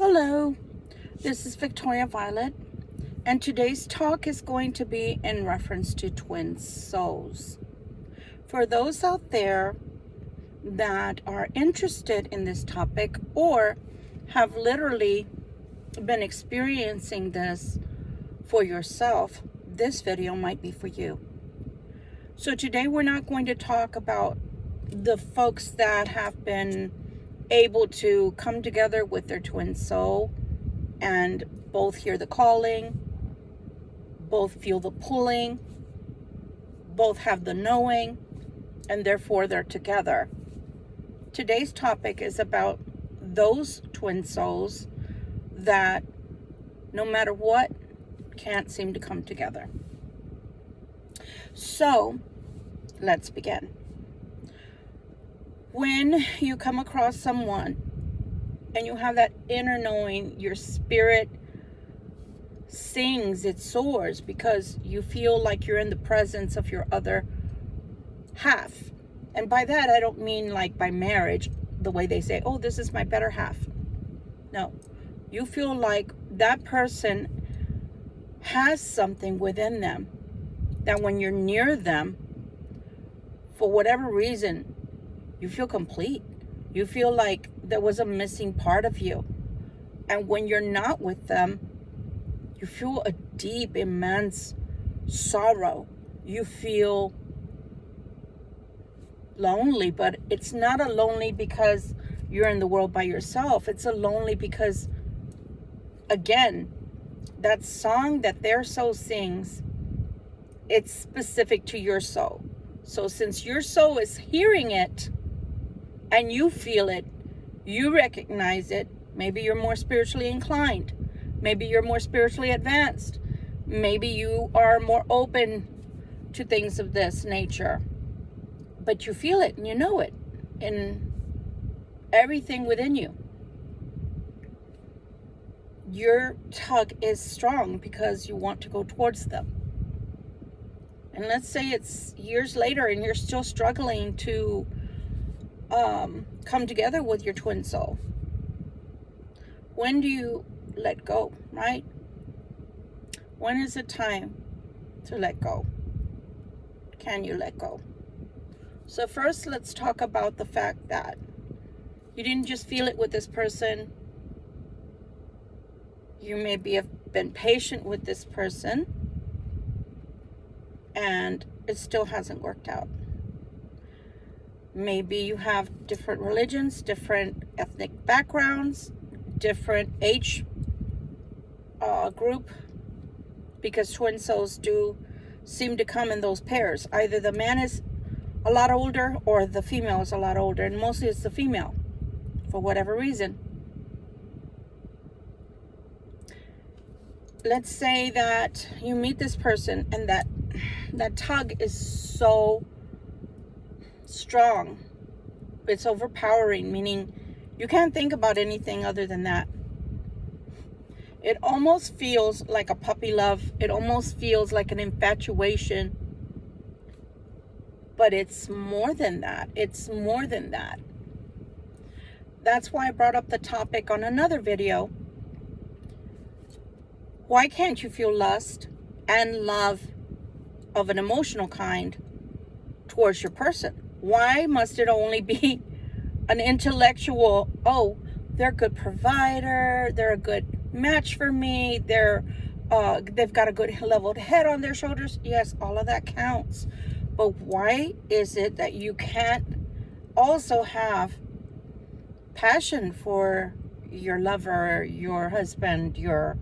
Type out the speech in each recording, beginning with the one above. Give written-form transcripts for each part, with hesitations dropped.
Hello, this is Victoria Violet, and today's talk is going to be in reference to twin souls. For those out there that are interested in this topic or have literally been experiencing this for yourself, this video might be for you. So today we're not going to talk about the folks that have been able to come together with their twin soul and both hear the calling, both feel the pulling, both have the knowing, and therefore they're together. Today's topic is about those twin souls that no matter what can't seem to come together. So let's begin. When you come across someone and you have that inner knowing, your spirit sings, it soars because you feel like you're in the presence of your other half. And by that, I don't mean like by marriage, the way they say, oh, this is my better half. No, you feel like that person has something within them that when you're near them, for whatever reason, you feel complete. You feel like there was a missing part of you. And when you're not with them, you feel a deep, immense sorrow. You feel lonely, but it's not a lonely because you're in the world by yourself. It's a lonely because, again, that song that their soul sings, it's specific to your soul. So since your soul is hearing it, and you feel it, you recognize it, maybe you're more spiritually inclined, maybe you're more spiritually advanced, maybe you are more open to things of this nature, but you feel it and you know it in everything within you. Your tug is strong because you want to go towards them. And let's say it's years later and you're still struggling to come together with your twin soul. When do you let go, right? When is it time to let go? Can you let go? So first, let's talk about the fact that you didn't just feel it with this person. You maybe have been patient with this person and it still hasn't worked out. Maybe you have different religions, different ethnic backgrounds, different age group, because twin souls do seem to come in those pairs. Either the man is a lot older or the female is a lot older, and mostly it's the female for whatever reason. Let's say that you meet this person and that tug is so strong, it's overpowering, meaning you can't think about anything other than that. It almost feels like a puppy love. It almost feels like an infatuation, but it's more than that. It's more than that. That's why I brought up the topic on another video. Why can't you feel lust and love of an emotional kind towards your person? Why must it only be an intellectual, oh, they're a good provider, they're a good match for me, they've got a good leveled head on their shoulders? Yes, all of that counts. But why is it that you can't also have passion for your lover, your husband, your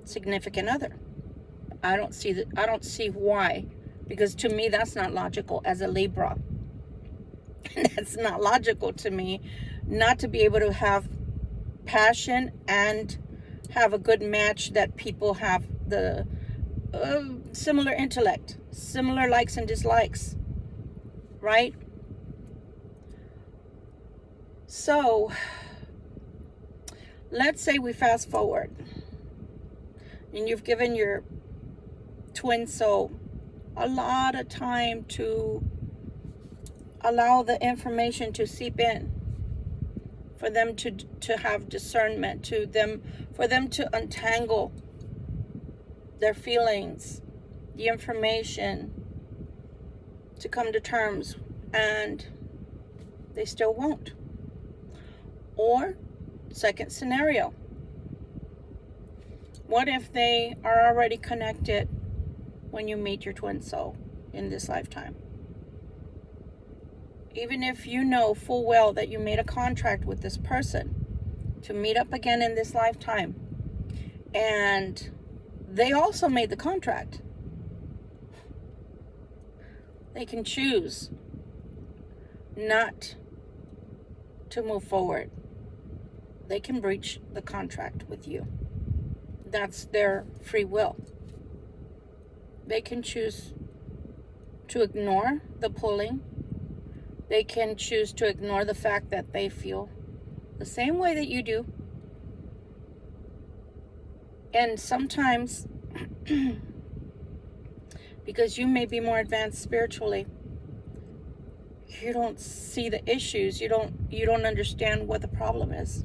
significant other? I don't see why. Because to me, that's not logical as a Libra. That's not logical to me, not to be able to have passion and have a good match that people have the similar intellect, similar likes and dislikes, right? So, let's say we fast forward and you've given your twin soul a lot of time to allow the information to seep in for them to have discernment, for them to untangle their feelings, the information, to come to terms, and they still won't. Or second scenario, what if they are already connected when you meet your twin soul in this lifetime? Even if you know full well that you made a contract with this person to meet up again in this lifetime, and they also made the contract, they can choose not to move forward. They can breach the contract with you. That's their free will. They can choose to ignore the pulling. They can choose to ignore the fact that they feel the same way that you do. And sometimes, because you may be more advanced spiritually, you don't see the issues. You don't understand what the problem is.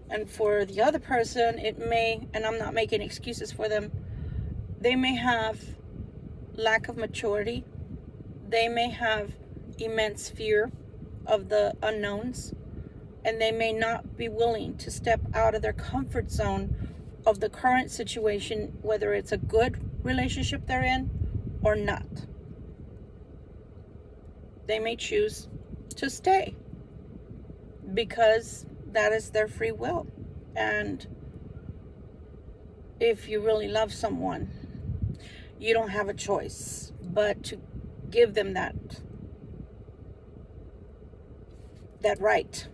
And for the other person, it may, and I'm not making excuses for them, they may have lack of maturity. They may have immense fear of the unknowns, and they may not be willing to step out of their comfort zone of the current situation, whether it's a good relationship they're in or not. They may choose to stay because that is their free will. And if you really love someone, you don't have a choice but to give them that right.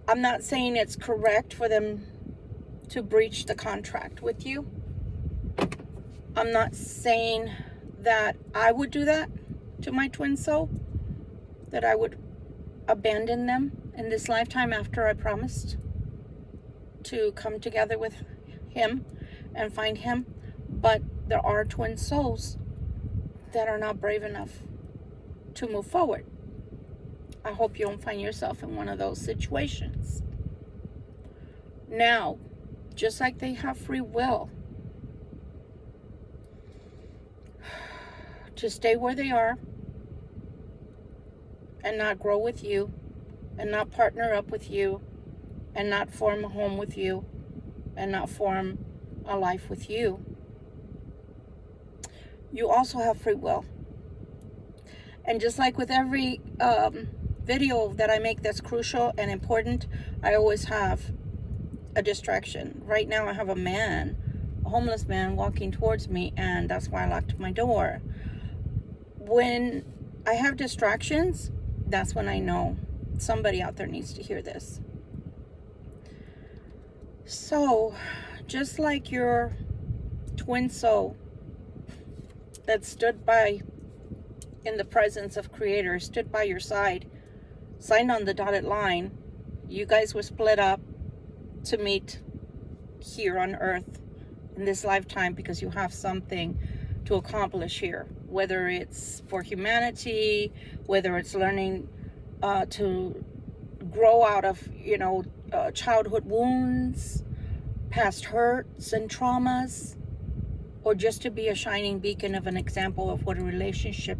I'm not saying it's correct for them to breach the contract with you. I'm not saying that I would do that to my twin soul, that I would abandon them in this lifetime after I promised to come together with him and find him. But there are twin souls that are not brave enough to move forward. I hope you don't find yourself in one of those situations. Now, just like they have free will to stay where they are and not grow with you and not partner up with you and not form a home with you and not form a life with you, you also have free will. And just like with every video that I make that's crucial and important, I always have a distraction. Right now I have a homeless man walking towards me, and that's why I locked my door. When I have distractions, that's when I know somebody out there needs to hear this. So, just like your twin soul that stood by in the presence of Creator, stood by your side, signed on the dotted line, you guys were split up to meet here on earth in this lifetime because you have something to accomplish here, whether it's for humanity, whether it's learning to grow out of childhood wounds, past hurts and traumas, or just to be a shining beacon of an example of what a relationship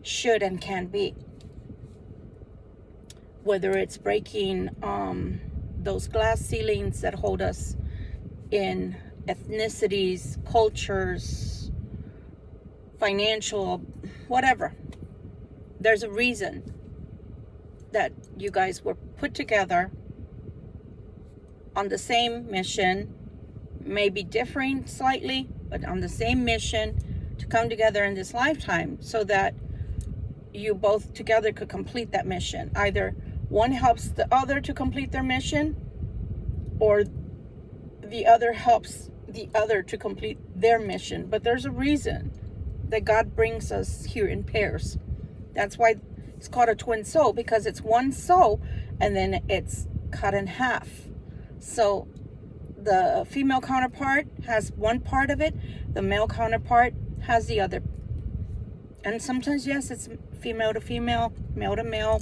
should and can be. Whether it's breaking those glass ceilings that hold us in ethnicities, cultures, financial, whatever. There's a reason that you guys were put together on the same mission, maybe differing slightly, but on the same mission to come together in this lifetime so that you both together could complete that mission. Either one helps the other to complete their mission, or the other helps the other to complete their mission. But there's a reason that God brings us here in pairs. That's why it's called a twin soul, because it's one soul and then it's cut in half. So the female counterpart has one part of it, the male counterpart has the other. And sometimes, yes, it's female to female, male to male,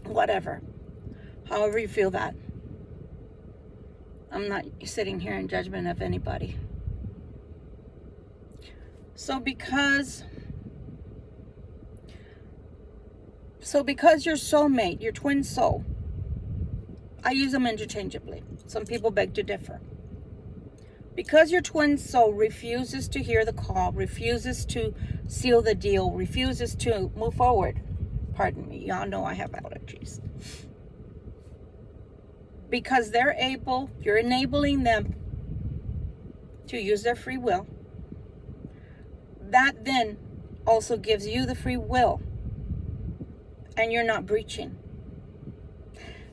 whatever, however you feel that. I'm not sitting here in judgment of anybody. So because your soulmate, your twin soul, I use them interchangeably. Some people beg to differ. Because your twin soul refuses to hear the call, refuses to seal the deal, refuses to move forward. Pardon me, y'all know I have allergies. Because you're enabling them to use their free will. That then also gives you the free will. And you're not breaching.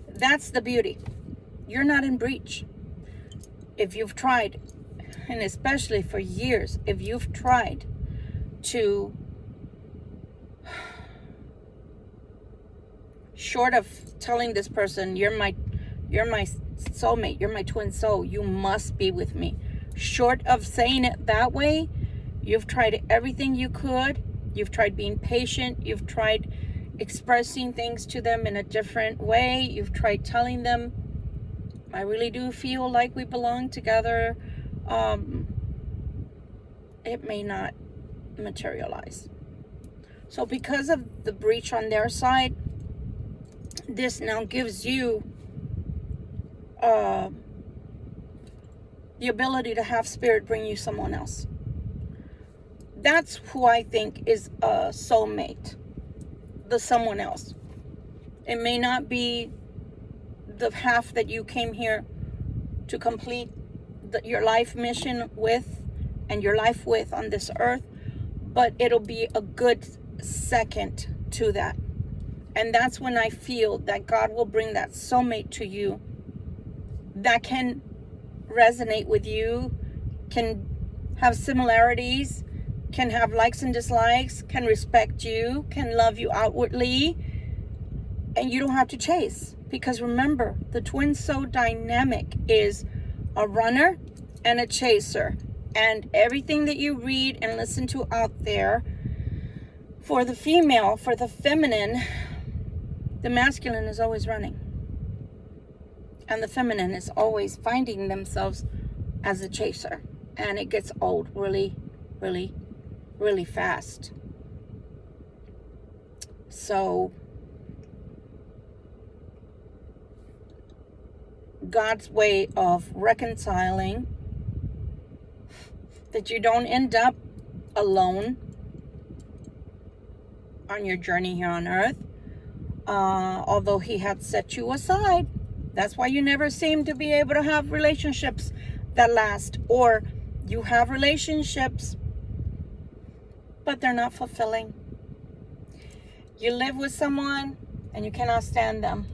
That's the beauty. You're not in breach. If you've tried, and especially for years, if you've tried to, short of telling this person, you're my soulmate, you're my twin soul, you must be with me. Short of saying it that way, you've tried everything you could. You've tried being patient. You've tried expressing things to them in a different way. You've tried telling them, I really do feel like we belong together. It may not materialize. So because of the breach on their side, this now gives you the ability to have spirit bring you someone else. That's who I think is a soulmate, the someone else. It may not be the half that you came here to complete your life mission with and your life with on this earth, but it'll be a good second to that. And that's when I feel that God will bring that soulmate to you that can resonate with you, can have similarities, can have likes and dislikes, can respect you, can love you outwardly, and you don't have to chase. Because remember, the twin soul dynamic is a runner and a chaser. And everything that you read and listen to out there, for the female, for the feminine, the masculine is always running. And the feminine is always finding themselves as a chaser. And it gets old really, really, really fast. So God's way of reconciling that you don't end up alone on your journey here on earth, although he had set you aside. That's why you never seem to be able to have relationships that last, or you have relationships but they're not fulfilling. You live with someone and you cannot stand them.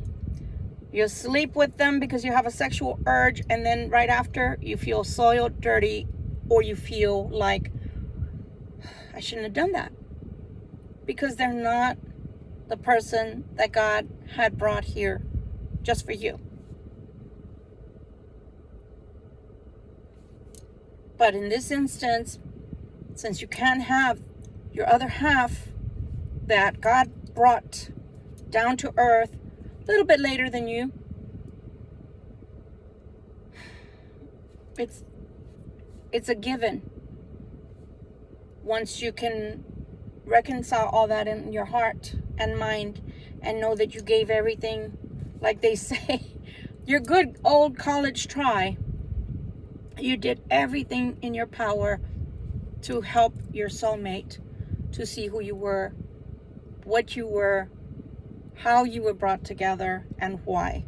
You sleep with them because you have a sexual urge, and then right after you feel soiled, dirty, or you feel like, I shouldn't have done that, because they're not the person that God had brought here just for you. But in this instance, since you can't have your other half that God brought down to earth a little bit later than you, it's a given. Once you can reconcile all that in your heart and mind and know that you gave everything, like they say, your good old college try, you did everything in your power to help your soulmate to see who you were, what you were, how you were brought together, and why.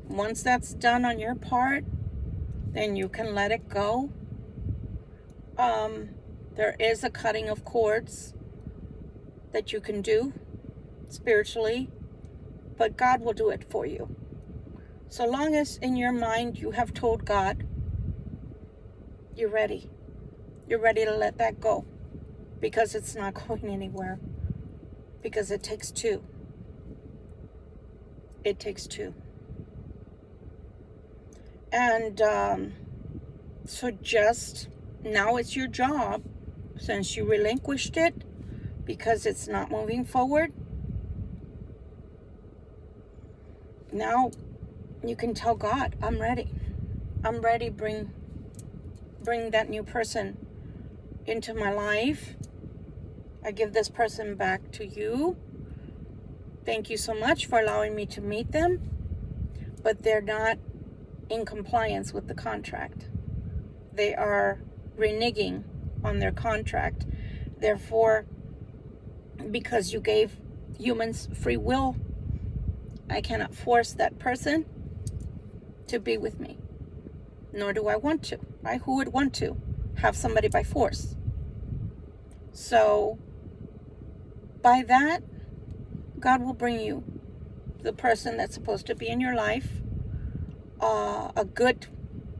Once that's done on your part, then you can let it go. There is a cutting of cords that you can do spiritually, but God will do it for you. So long as in your mind you have told God, you're ready. You're ready to let that go, because it's not going anywhere. Because it takes two. It takes two. And so just now it's your job, since you relinquished it because it's not moving forward, now you can tell God, I'm ready. I'm ready. Bring that new person into my life. I give this person back to you. Thank you so much for allowing me to meet them, but they're not in compliance with the contract. They are reneging on their contract. Therefore, because you gave humans free will, I cannot force that person to be with me. Nor do I want to, right? Who would want to have somebody by force? So, by that, God will bring you the person that's supposed to be in your life. A good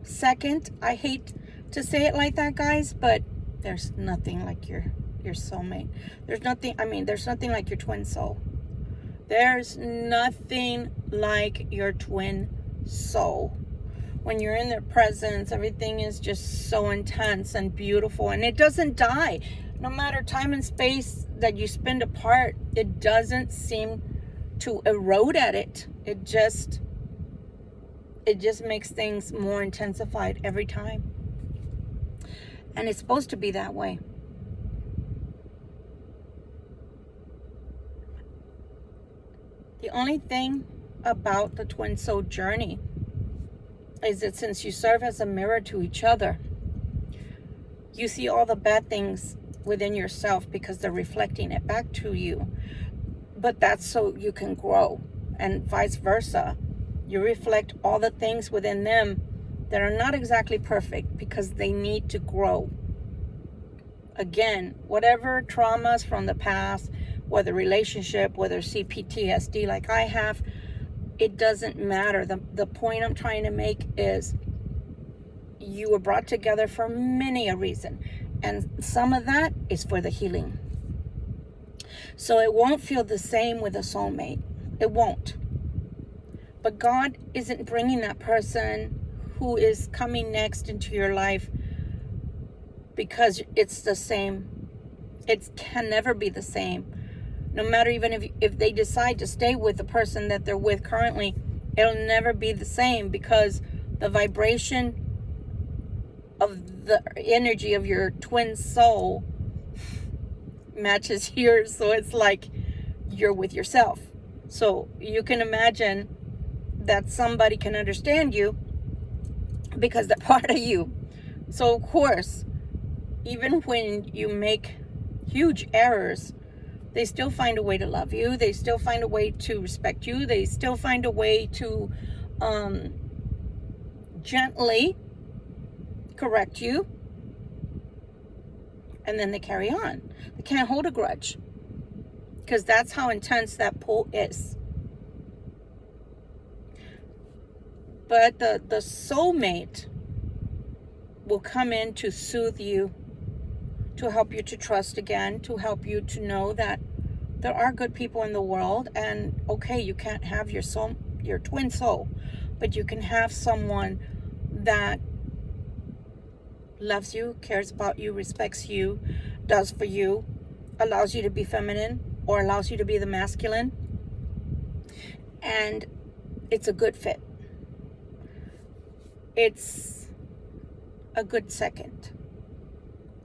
second. I hate to say it like that, guys, but there's nothing like your soulmate. There's nothing like your twin soul. There's nothing like your twin soul. When you're in their presence, everything is just so intense and beautiful, and it doesn't die. No matter time and space that you spend apart, it doesn't seem to erode at it. It just makes things more intensified every time. And it's supposed to be that way. The only thing about the twin soul journey is that since you serve as a mirror to each other, you see all the bad things within yourself because they're reflecting it back to you. But that's so you can grow, and vice versa. You reflect all the things within them that are not exactly perfect because they need to grow. Again, whatever traumas from the past, whether relationship, whether CPTSD like I have, it doesn't matter. The point I'm trying to make is you were brought together for many a reason, and some of that is for the healing. So it won't feel the same with a soulmate. It won't. But God isn't bringing that person who is coming next into your life because it's the same. It can never be the same. No matter even if they decide to stay with the person that they're with currently, it'll never be the same because the vibration of the energy of your twin soul matches yours. So it's like you're with yourself. So you can imagine that somebody can understand you because they're part of you. So of course, even when you make huge errors, they still find a way to love you. They still find a way to respect you. They still find a way to gently correct you. And then they carry on. They can't hold a grudge because that's how intense that pull is. But the soulmate will come in to soothe you, to help you to trust again, to help you to know that there are good people in the world. And okay, you can't have your twin soul, but you can have someone that loves you, cares about you, respects you, does for you, allows you to be feminine or allows you to be the masculine. And it's a good fit. It's a good second,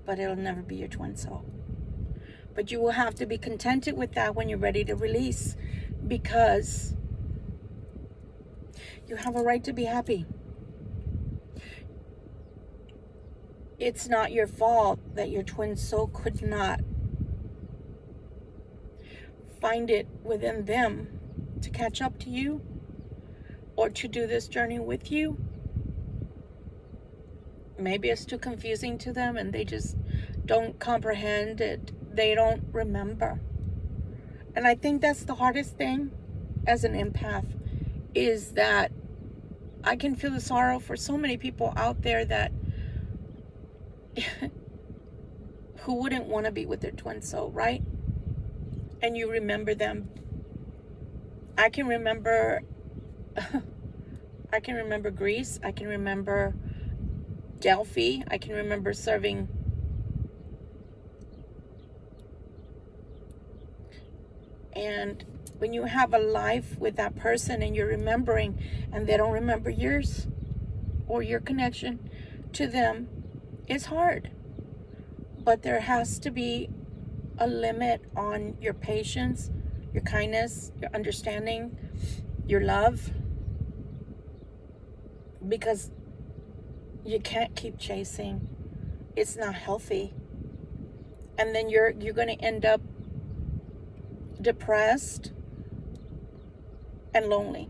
but it'll never be your twin soul. But you will have to be contented with that when you're ready to release, because you have a right to be happy. It's not your fault that your twin soul could not find it within them to catch up to you or to do this journey with you. Maybe it's too confusing to them and they just don't comprehend it. They don't remember. And I think that's the hardest thing as an empath, is that I can feel the sorrow for so many people out there that who wouldn't want to be with their twin soul, right? And you remember them. I can remember Greece. I can remember Delphi. I can remember serving and when you have a life with that person and you're remembering and they don't remember yours or your connection to them, it's hard. But there has to be a limit on your patience, your kindness, your understanding, your love, because you can't keep chasing. It's not healthy. And then you're going to end up depressed and lonely.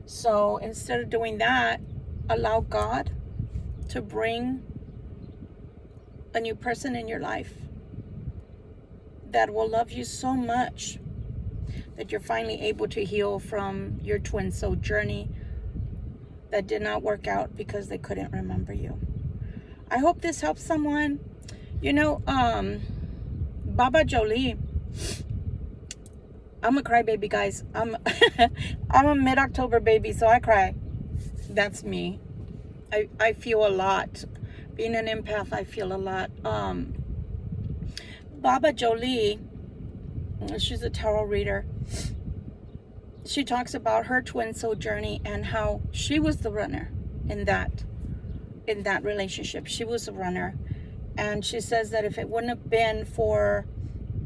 So instead of doing that, allow God to bring a new person in your life that will love you so much that you're finally able to heal from your twin soul journey that did not work out because they couldn't remember you. I hope this helps someone. You know, Baba Jolie, I'm a crybaby, guys. I'm a mid-October baby, so I cry. That's me. I feel a lot. Being an empath, I feel a lot. Baba Jolie, she's a tarot reader. She talks about her twin soul journey and how she was the runner in that relationship. She was a runner. And she says that if it wouldn't have been for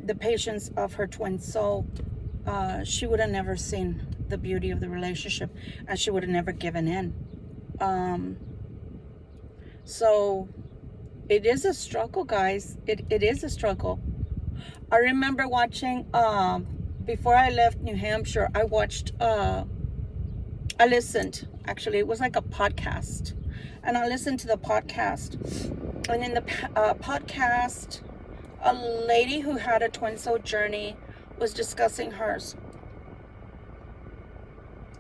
the patience of her twin soul, she would have never seen the beauty of the relationship, and she would have never given in. So it is a struggle, guys. It is a struggle. I remember watching, before I left New Hampshire, I listened, actually, it was like a podcast. And I listened to the podcast. And in the podcast, a lady who had a twin soul journey was discussing hers.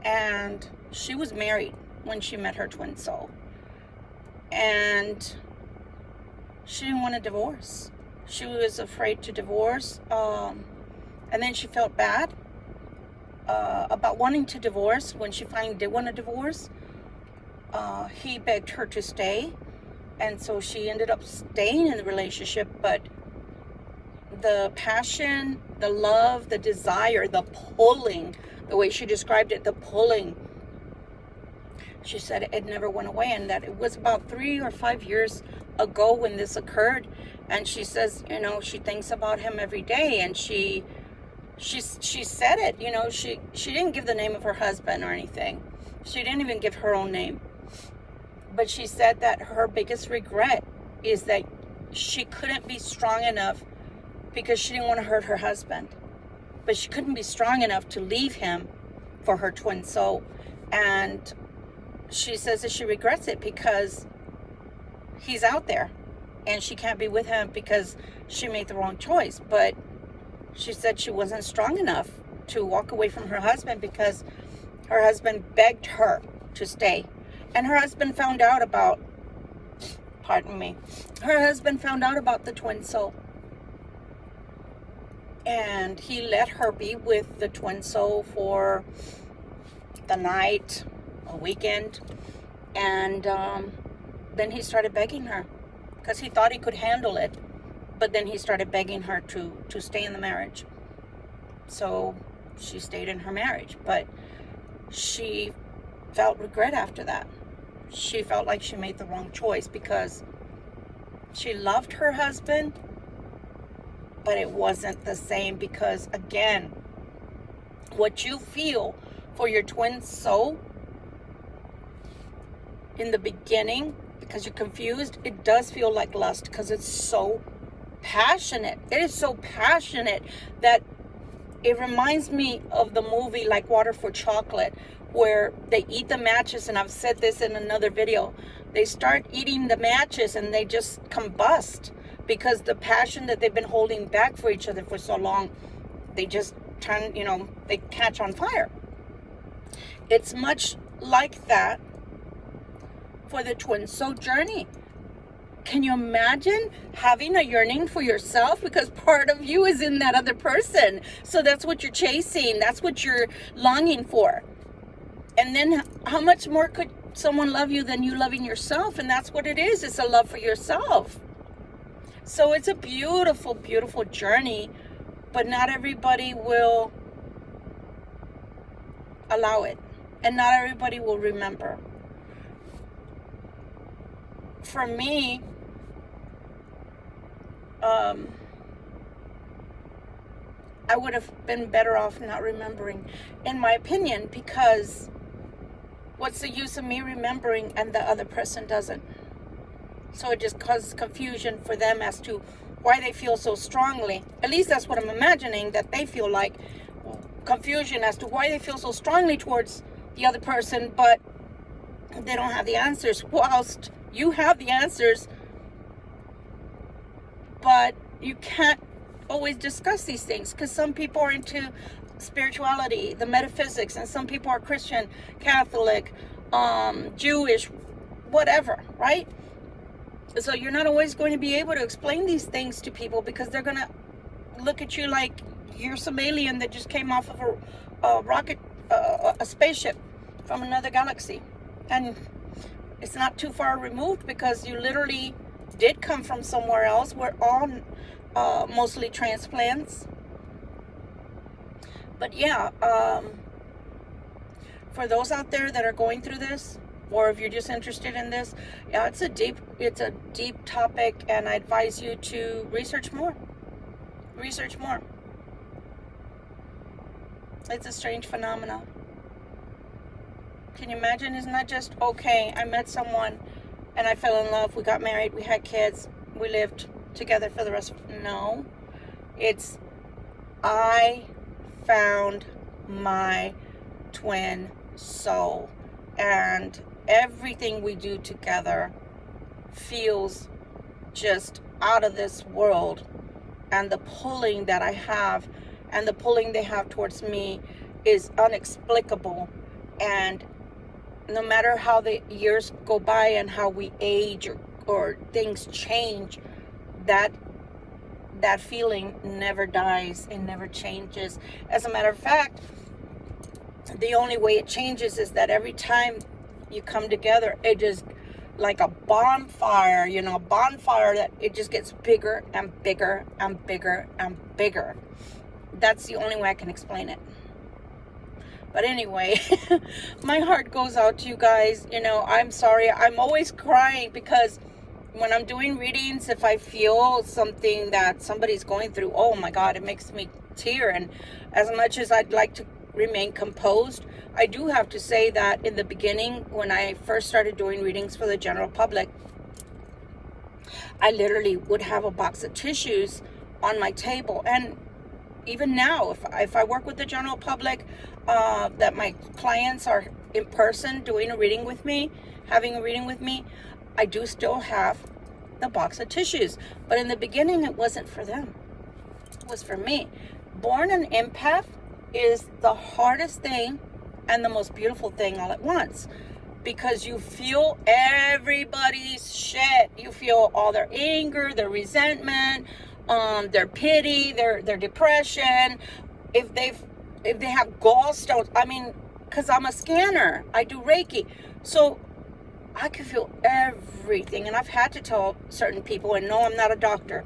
And she was married when she met her twin soul. And she didn't want a divorce. She was afraid to divorce. And then she felt bad about wanting to divorce. When she finally did want a divorce, he begged her to stay. And so she ended up staying in the relationship. But the passion, the love, the desire, the pulling, the way she described it, the pulling, she said it never went away, and that it was about 3 or 5 years ago when this occurred. And she says, you know, she thinks about him every day, and she said it, you know, she didn't give the name of her husband or anything. She didn't even give her own name. But she said that her biggest regret is that she couldn't be strong enough because she didn't want to hurt her husband. But she couldn't be strong enough to leave him for her twin soul. And she says that she regrets it because he's out there and she can't be with him because she made the wrong choice. But she said she wasn't strong enough to walk away from her husband because her husband begged her to stay. And her husband found out about, her husband found out about the twin soul. And he let her be with the twin soul for the night, a weekend. And then he started begging her because he thought he could handle it. But then he started begging her to stay in the marriage. So she stayed in her marriage. But she felt regret after that. She felt like she made the wrong choice because she loved her husband, but it wasn't the same because, again, what you feel for your twin soul in the beginning, because you're confused, it does feel like lust because it's so passionate. It is so passionate that it reminds me of the movie Like Water for Chocolate, where they eat the matches, and I've said this in another video. They start eating the matches and they just combust because the passion that they've been holding back for each other for so long, they just turn, you know, they catch on fire. It's much like that for the twin soul journey. Can you imagine having a yearning for yourself? Because part of you is in that other person. So that's what you're chasing. That's what you're longing for. And then how much more could someone love you than you loving yourself? And that's what it is. It's a love for yourself. So it's a beautiful, beautiful journey. But not everybody will Allow it. And not everybody will remember. For me, I would have been better off not remembering, in my opinion, because what's the use of me remembering and the other person doesn't? So it just causes confusion for them as to why they feel so strongly. At least that's what I'm imagining, that they feel like confusion as to why they feel so strongly towards the other person, but they don't have the answers. Whilst you have the answers, but you can't always discuss these things because some people are into spirituality, the metaphysics, and some people are Christian, Catholic, Jewish, whatever, right? So you're not always going to be able to explain these things to people because they're going to look at you like you're some alien that just came off of a rocket, a spaceship from another galaxy. And it's not too far removed because you literally did come from somewhere else. We're all mostly transplants. But yeah, for those out there that are going through this, or if you're just interested in this, yeah, it's a deep topic, and I advise you to research more. Research more. It's a strange phenomenon. Can you imagine? It's not just, okay, I met someone and I fell in love, we got married, we had kids, we lived together for the rest of it. No. It's, I found my twin soul, and everything we do together feels just out of this world, and the pulling that I have and the pulling they have towards me is inexplicable. And no matter how the years go by and how we age or things change, that feeling never dies and never changes. As a matter of fact, the only way it changes is that every time you come together, it just like a bonfire, a bonfire that it just gets bigger and bigger and bigger and bigger. That's the only way I can explain it. But anyway, my heart goes out to you guys. I'm sorry. I'm always crying because when I'm doing readings, if I feel something that somebody's going through, oh my God, it makes me tear. And as much as I'd like to remain composed, I do have to say that in the beginning, when I first started doing readings for the general public, I literally would have a box of tissues on my table. And even now, if I work with the general public, that my clients are in person doing a reading with me, having a reading with me, I do still have the box of tissues. But in the beginning, it wasn't for them. It was for me. Born an empath is the hardest thing and the most beautiful thing all at once, because you feel everybody's shit. You feel all their anger, their resentment, their pity, their depression. If they have gallstones, because I'm a scanner, I do Reiki, so I can feel everything. And I've had to tell certain people, and no, I'm not a doctor.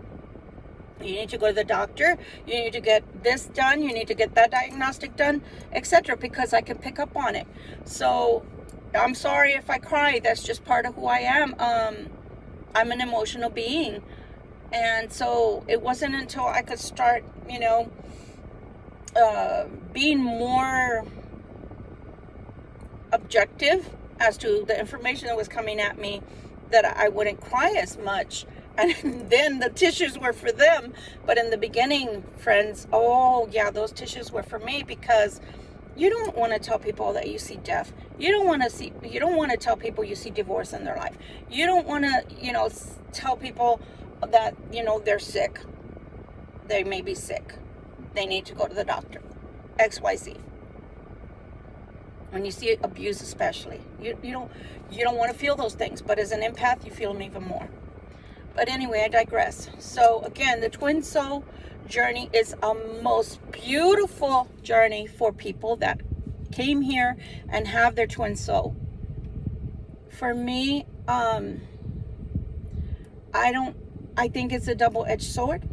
You need to go to the doctor. You need to get this done. You need to get that diagnostic done, etc. Because I can pick up on it. So I'm sorry if I cry. That's just part of who I am. I'm an emotional being. And so it wasn't until I could start, being more objective as to the information that was coming at me, that I wouldn't cry as much. And then the tissues were for them. But in the beginning, friends, oh yeah, those tissues were for me, because you don't want to tell people that you see death. You don't want to tell people you see divorce in their life. You don't want to, tell people that, they're sick. They may be sick. They need to go to the doctor. XYZ. When you see abuse, especially, you don't want to feel those things. But as an empath, you feel them even more. But anyway, I digress. So again, the twin soul journey is a most beautiful journey for people that came here and have their twin soul. For me, I think it's a double-edged sword.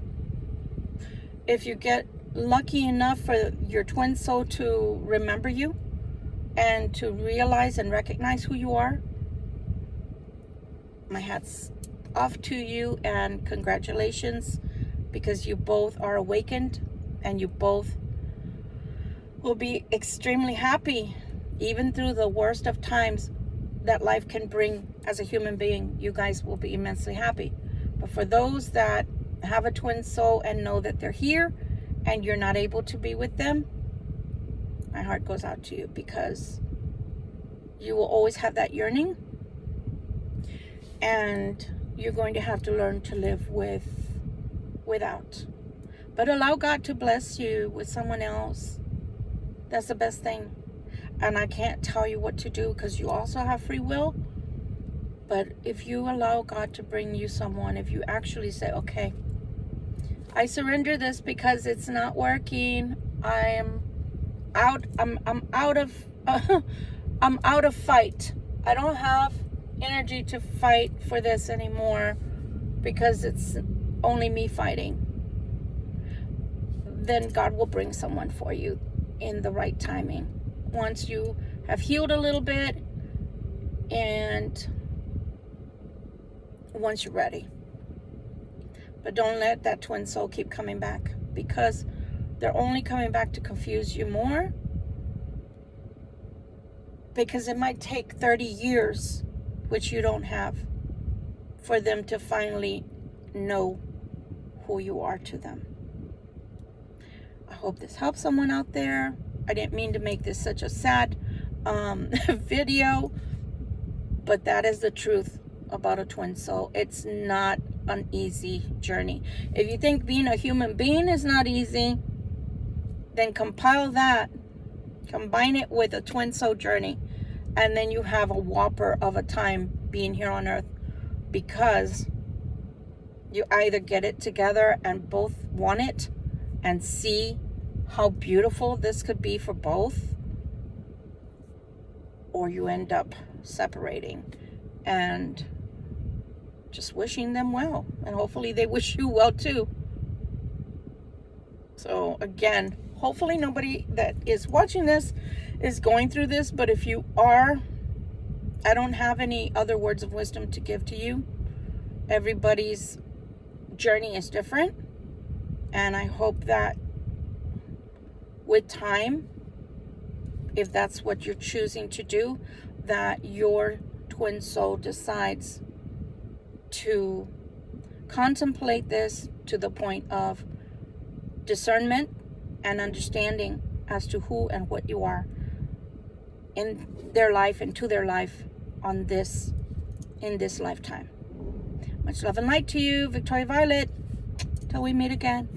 If you get lucky enough for your twin soul to remember you, and to realize and recognize who you are, my hat's off to you, and congratulations, because you both are awakened and you both will be extremely happy, even through the worst of times that life can bring. As a human being, you guys will be immensely happy. But for those that have a twin soul and know that they're here and you're not able to be with them, my heart goes out to you, because you will always have that yearning, and you're going to have to learn to live without. But allow God to bless you with someone else. That's the best thing. And I can't tell you what to do, because you also have free will. But if you allow God to bring you someone, if you actually say, okay, I surrender this because it's not working. I'm out of I'm out of fight. I don't have energy to fight for this anymore because it's only me fighting. Then God will bring someone for you in the right timing. Once you have healed a little bit and once you're ready. But don't let that twin soul keep coming back, because they're only coming back to confuse you more. Because it might take 30 years, which you don't have, for them to finally know who you are to them. I hope this helps someone out there. I didn't mean to make this such a sad video, but that is the truth about a twin soul. It's not an easy journey. If you think being a human being is not easy, then combine it with a twin soul journey, and then you have a whopper of a time being here on earth, because you either get it together and both want it and see how beautiful this could be for both, or you end up separating and just wishing them well, and hopefully they wish you well too. So again, hopefully nobody that is watching this is going through this, but if you are, I don't have any other words of wisdom to give to you. Everybody's journey is different, and I hope that with time, if that's what you're choosing to do, that your twin soul decides to contemplate this to the point of discernment and understanding as to who and what you are in their life and to their life in this lifetime. Much love and light to you, Victoria Violet. Till we meet again.